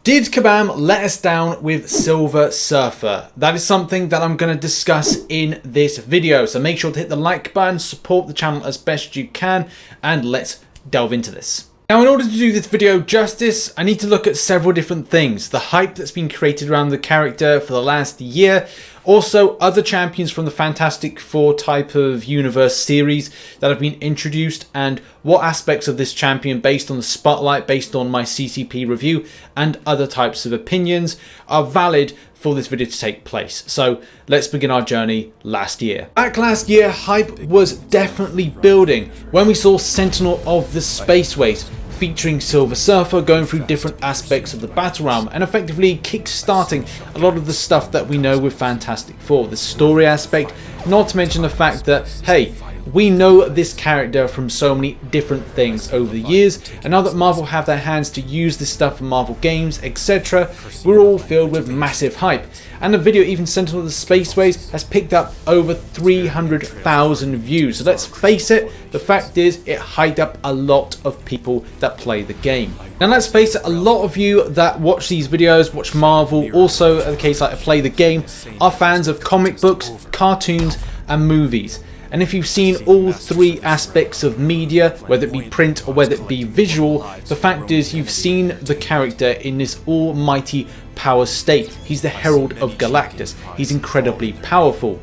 Did Kabam let us down with Silver Surfer? That is something that I'm going to discuss in this video. So make sure to hit the like button, support the channel as best you can, and let's delve into this. Now, in order to do this video justice, I need to look at several different things. The hype that's been created around the character for the last year. Also, other champions from the Fantastic Four type of universe series that have been introduced, and what aspects of this champion, based on the spotlight, based on my CCP review, and other types of opinions, are valid for this video to take place. So let's begin our journey last year. Back last year, hype was definitely building when we saw Sentinel of the Spaceways featuring Silver Surfer going through different aspects of the battle realm and effectively kick-starting a lot of the stuff that we know with Fantastic Four. The story aspect, not to mention the fact that, hey, we know this character from so many different things over the years, and now that Marvel have their hands to use this stuff for Marvel games, etc., we're all filled with massive hype. And the video, even Sentinel of the Spaceways, has picked up over 300,000 views. So let's face it, the fact is it hyped up a lot of people that play the game. Now let's face it, a lot of you that watch these videos, watch Marvel, also in the case like play the game, are fans of comic books, cartoons, and movies. And if you've seen all three aspects of media, whether it be print or whether it be visual, the fact is you've seen the character in this almighty power state. He's the Herald of Galactus. He's incredibly powerful.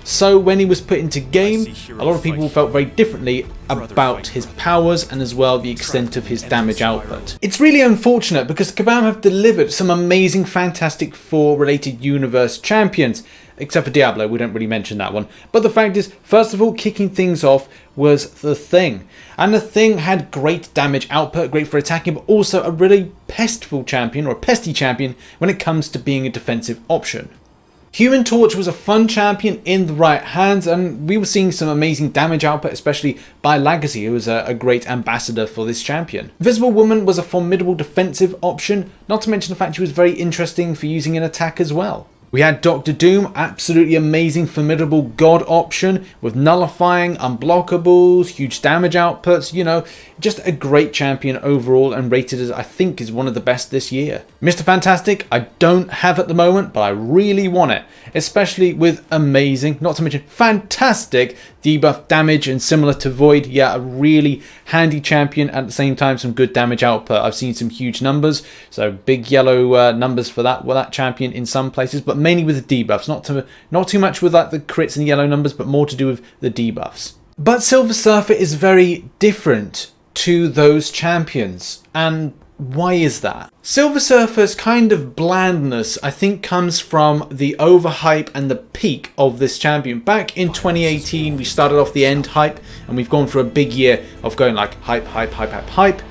So when he was put into game, a lot of people felt very differently about his powers and as well the extent of his damage output. It's really unfortunate because Kabam have delivered some amazing Fantastic Four related universe champions. Except for Diablo, we don't really mention that one. But the fact is, first of all, kicking things off was the Thing. And the Thing had great damage output, great for attacking, but also a really pestful champion, or a pesty champion, when it comes to being a defensive option. Human Torch was a fun champion in the right hands, and we were seeing some amazing damage output, especially by Legacy, who was a great ambassador for this champion. Invisible Woman was a formidable defensive option, not to mention the fact she was very interesting for using an attack as well. We had Dr. Doom, absolutely amazing, formidable god option with nullifying, unblockables, huge damage outputs, you know, just a great champion overall and rated as I think is one of the best this year. Mr. Fantastic, I don't have at the moment, but I really want it, especially with amazing, not to mention fantastic debuff damage and similar to Void. Yeah, a really handy champion, at the same time some good damage output. I've seen some huge numbers, so big yellow numbers for that champion in some places, but mainly with the debuffs, not too much with like the crits and yellow numbers, but more to do with the debuffs. But Silver Surfer is very different to those champions, and why is that? Silver Surfer's kind of blandness, I think, comes from the overhype and the peak of this champion. Back in 2018, we started off the end hype, and we've gone for a big year of going like hype, hype, hype, hype, hype,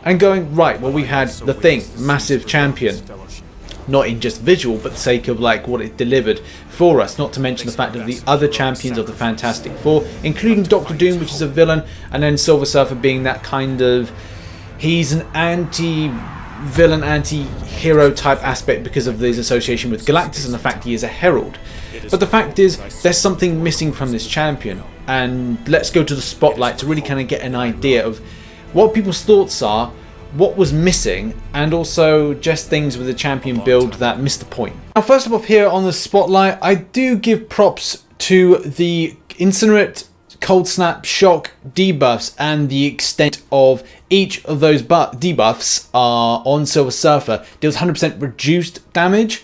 and going, right, well, we had the Thing, massive champion. Not in just visual, but the sake of like what it delivered for us. Not to mention the fact of the other champions of the Fantastic Four, including Dr. Doom, which is a villain, and then Silver Surfer being that kind of, he's an anti-villain, anti-hero type aspect because of his association with Galactus and the fact he is a herald. But the fact is, there's something missing from this champion, and let's go to the spotlight to really kind of get an idea of what people's thoughts are, what was missing, and also just things with the champion build that missed the point. Now, first of all, here on the spotlight, I do give props to the Incinerate, Cold Snap, Shock debuffs and the extent of each of those debuffs are on Silver Surfer deals 100% reduced damage,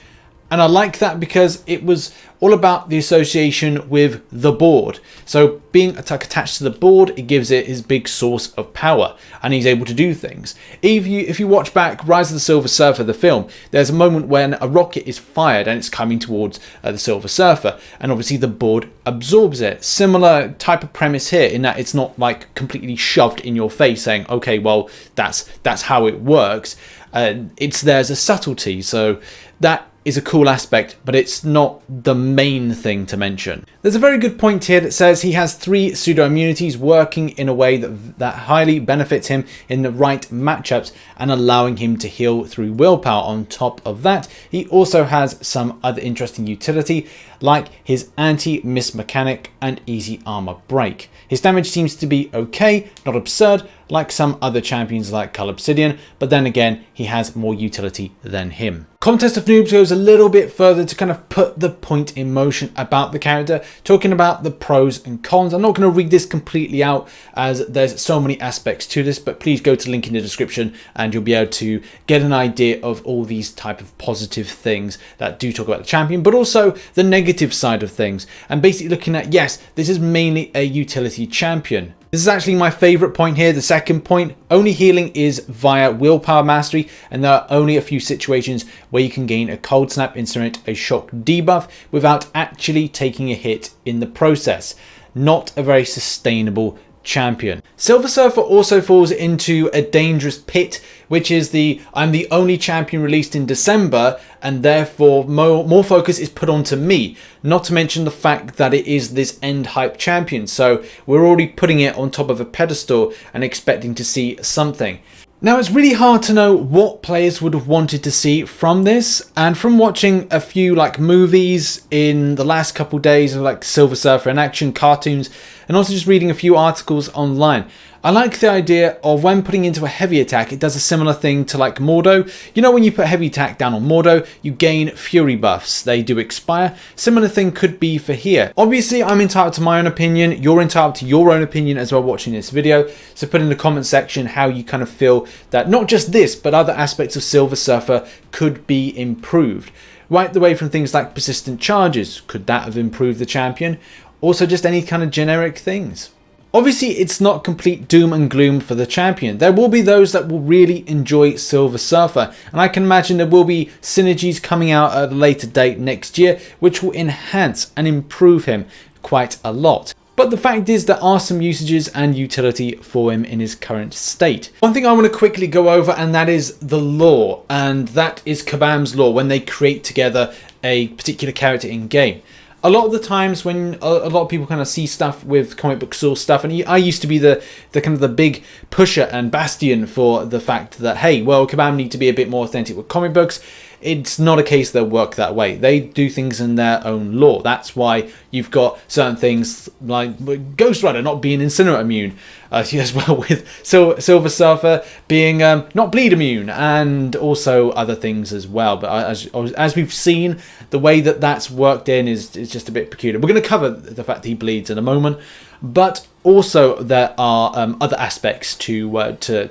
and I like that because it was all about the association with the board. So being attached to the board, it gives it his big source of power, and he's able to do things. If you watch back Rise of the Silver Surfer, the film, there's a moment when a rocket is fired and it's coming towards the Silver Surfer, and obviously the board absorbs it. Similar type of premise here, in that it's not like completely shoved in your face saying, okay, well, that's how it works. It's there's a subtlety, so that is a cool aspect, but it's not the main thing to mention. There's a very good point here that says he has 3 pseudo immunities working in a way that highly benefits him in the right matchups and allowing him to heal through willpower. On top of that, he also has some other interesting utility, like his anti-miss mechanic and easy armor break. His damage seems to be okay, not absurd, like some other champions like Cull Obsidian, but then again, he has more utility than him. Contest of Noobs goes a little bit further to kind of put the point in motion about the character, talking about the pros and cons. I'm not going to read this completely out as there's so many aspects to this, but please go to the link in the description and you'll be able to get an idea of all these type of positive things that do talk about the champion, but also the negative side of things. And basically looking at, yes, this is mainly a utility champion. This is actually my favorite point here. The second point, only healing is via willpower mastery, and there are only a few situations where you can gain a cold snap, incinerate, a shock debuff without actually taking a hit in the process. Not a very sustainable champion. Silver Surfer also falls into a dangerous pit, which is I'm the only champion released in December, and therefore more focus is put onto me, not to mention the fact that it is this end hype champion, so we're already putting it on top of a pedestal and expecting to see something. Now, it's really hard to know what players would have wanted to see from this, and from watching a few like movies in the last couple days of like Silver Surfer in action, cartoons, and also just reading a few articles online, I like the idea of when putting into a heavy attack, it does a similar thing to like Mordo. You know, when you put heavy attack down on Mordo, you gain fury buffs. They do expire. Similar thing could be for here. Obviously, I'm entitled to my own opinion. You're entitled to your own opinion as well watching this video. So put in the comment section how you kind of feel that not just this, but other aspects of Silver Surfer could be improved. Right the way from things like persistent charges. Could that have improved the champion? Also just any kind of generic things. Obviously, it's not complete doom and gloom for the champion. There will be those that will really enjoy Silver Surfer, and I can imagine there will be synergies coming out at a later date next year, which will enhance and improve him quite a lot. But the fact is there are some usages and utility for him in his current state. One thing I want to quickly go over, and that is the lore, and that is Kabam's lore when they create together a particular character in game. A lot of the times when a lot of people kind of see stuff with comic book source stuff, and I used to be the kind of the big pusher and bastion for the fact that, hey, well, Kabam need to be a bit more authentic with comic books. It's not a case they'll work that way. They do things in their own lore. That's why you've got certain things like Ghost Rider not being Incinerate immune, as well with Silver Surfer being not bleed immune, and also other things as well. But as we've seen, the way that that's worked in is just a bit peculiar. We're going to cover the fact that he bleeds in a moment, but also there are other aspects to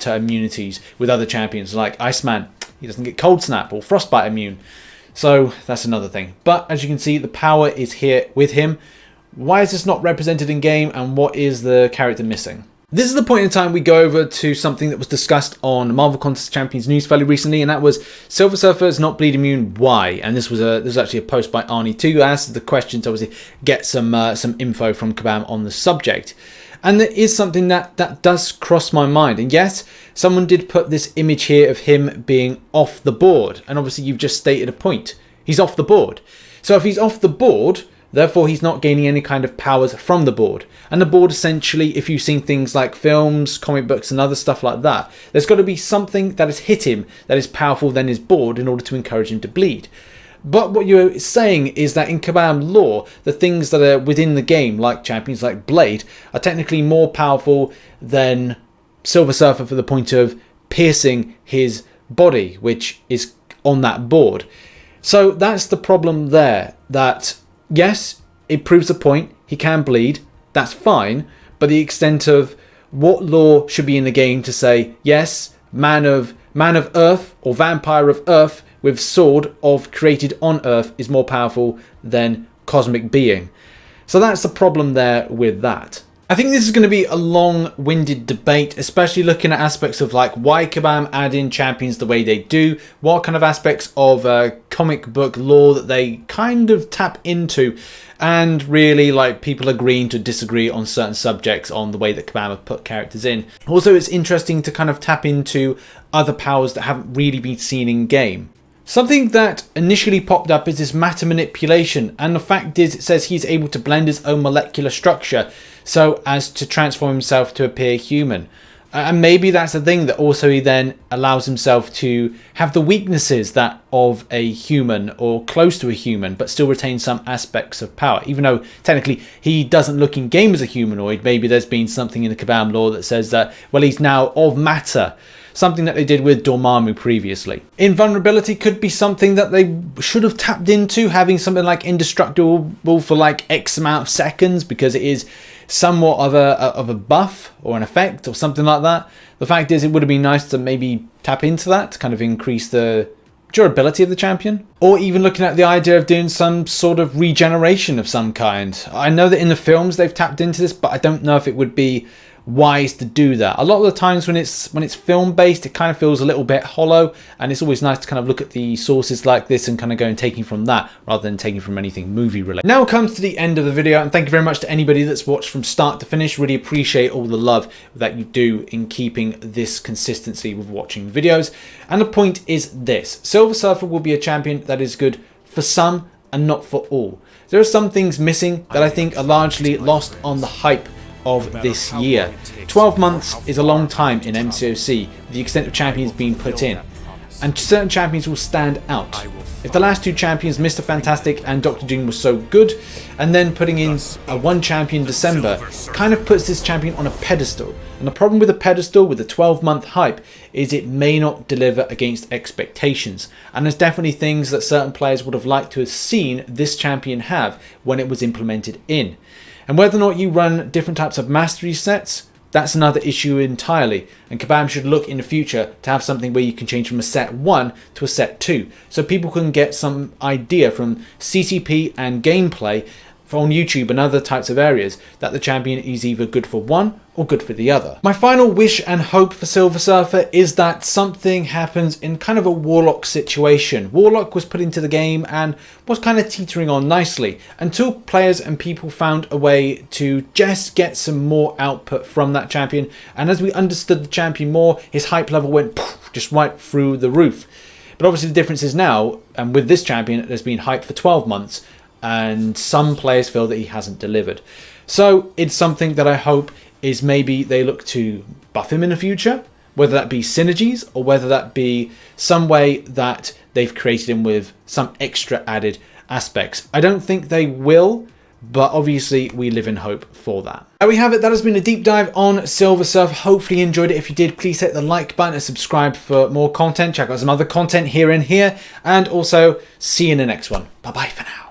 immunities with other champions like Iceman. He doesn't get cold snap or frostbite immune. So that's another thing. But as you can see, the power is here with him. Why is this not represented in game, and what is the character missing? This is the point in time we go over to something that was discussed on Marvel Contest of Champions news fairly recently, and that was Silver Surfer is not bleed immune. Why? And this was actually a post by Arnie too, who asked the question to obviously get some info from Kabam on the subject. And there is something that does cross my mind. And yes, someone did put this image here of him being off the board. And obviously you've just stated a point. He's off the board. So if he's off the board, therefore he's not gaining any kind of powers from the board. And the board essentially, if you've seen things like films, comic books and other stuff like that, there's got to be something that has hit him that is powerful than his board in order to encourage him to bleed. But what you're saying is that in Kabam lore, the things that are within the game, like champions like Blade, are technically more powerful than Silver Surfer for the point of piercing his body, which is on that board. So that's the problem there, that yes, it proves the point, he can bleed, that's fine, but the extent of what lore should be in the game to say, yes, man of Earth or vampire of Earth with sword of created on Earth is more powerful than cosmic being. So that's the problem there with that. I think this is going to be a long-winded debate, especially looking at aspects of like why Kabam add in champions the way they do, what kind of aspects of comic book lore that they kind of tap into, and really like people agreeing to disagree on certain subjects on the way that Kabam have put characters in. Also, it's interesting to kind of tap into other powers that haven't really been seen in game. Something that initially popped up is this matter manipulation, and the fact is it says he's able to blend his own molecular structure so as to transform himself to appear human. And maybe that's the thing, that also he then allows himself to have the weaknesses that of a human or close to a human, but still retain some aspects of power. Even though technically he doesn't look in game as a humanoid, maybe there's been something in the Kabam lore that says that, well, he's now of matter. Something that they did with Dormammu previously. Invulnerability could be something that they should have tapped into, having something like indestructible for like X amount of seconds, because it is somewhat of a buff or an effect or something like that. The fact is, it would have been nice to maybe tap into that to kind of increase the durability of the champion, or even looking at the idea of doing some sort of regeneration of some kind. I know that in the films they've tapped into this, but I don't know if it would be wise to do that. A lot of the times when it's film based, it kind of feels a little bit hollow, and it's always nice to kind of look at the sources like this and kind of go and taking from that rather than taking from anything movie related. Now comes to the end of the video, and thank you very much to anybody that's watched from start to finish. Really appreciate all the love that you do in keeping this consistency with watching videos. And the point is this: Silver Surfer will be a champion that is good for some and not for all. There are some things missing that I think are largely lost on the hype of this year. 12 months is a long time in MCOC, with the extent of champions being put in, and certain champions will stand out. If the last two champions, Mr. Fantastic and Dr. Doom, was so good, and then putting in a one champion December kind of puts this champion on a pedestal. And the problem with a pedestal with a 12-month hype is it may not deliver against expectations, and there's definitely things that certain players would have liked to have seen this champion have when it was implemented in. And whether or not you run different types of mastery sets, that's another issue entirely. And Kabam should look in the future to have something where you can change from a set 1 to a set 2, so people can get some idea from CCP and gameplay on YouTube and other types of areas that the champion is either good for one or good for the other. My final wish and hope for Silver Surfer is that something happens in kind of a Warlock situation. Warlock was put into the game and was kind of teetering on nicely until players and people found a way to just get some more output from that champion, and as we understood the champion more, his hype level went just right through the roof. But obviously the difference is now, and with this champion, there's been hype for 12 months, and some players feel that he hasn't delivered. So it's something that I hope is maybe they look to buff him in the future, whether that be synergies or whether that be some way that they've created him with some extra added aspects. I don't think they will, but obviously we live in hope for that. There we have it. That has been a deep dive on Silver Surfer. Hopefully you enjoyed it. If you did, please hit the like button and subscribe for more content. Check out some other content here and here, and also see you in the next one. Bye bye for now.